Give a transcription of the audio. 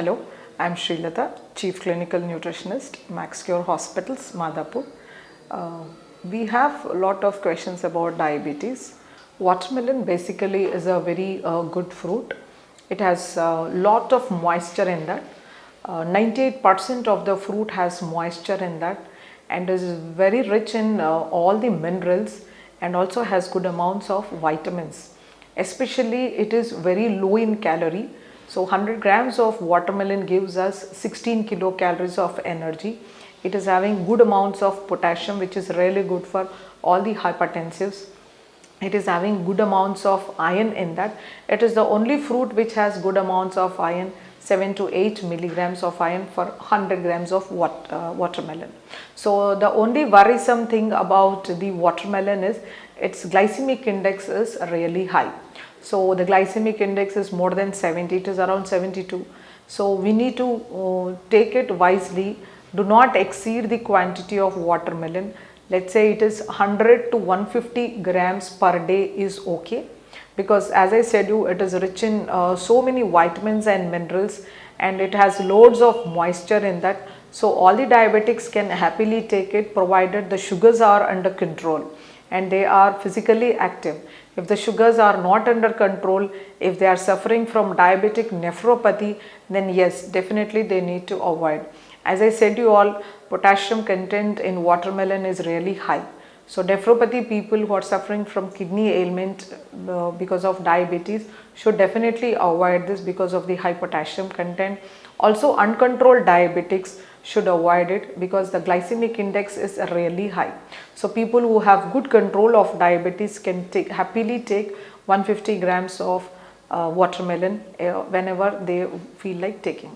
Hello, I'm Srilatha, Chief Clinical Nutritionist, MaxCure Hospitals, Madhapur. Uh, we have a lot of questions about diabetes. Watermelon basically is a very good fruit. It has a lot of moisture in that. 98% of the fruit has moisture in that and is very rich in all the minerals and also has good amounts of vitamins. Especially it is very low in calorie. So 100 grams of watermelon gives us 16 kilocalories of energy. It is having good amounts of potassium, which is really good for all the hypertensives. It is having good amounts of iron in that. It is the only fruit which has good amounts of iron, 7 to 8 milligrams of iron for 100 grams of watermelon. So the only worrisome thing about the watermelon is its glycemic index is really high. So the glycemic index is more than 70, it is around 72. So we need to take it wisely. Do not exceed the quantity of watermelon. Let's say it is 100 to 150 grams per day is okay, because as I said you, it is rich in so many vitamins and minerals and it has loads of moisture in that. So all the diabetics can happily take it provided the sugars are under control and they are physically active. If the sugars are not under control, if they are suffering from diabetic nephropathy, then yes, definitely they need to avoid. As I said you all, potassium content in watermelon is really high. So nephropathy people who are suffering from kidney ailment because of diabetes should definitely avoid this because of the high potassium content. Also uncontrolled diabetics should avoid it because the glycemic index is really high. So people who have good control of diabetes can happily take 150 grams of watermelon whenever they feel like taking.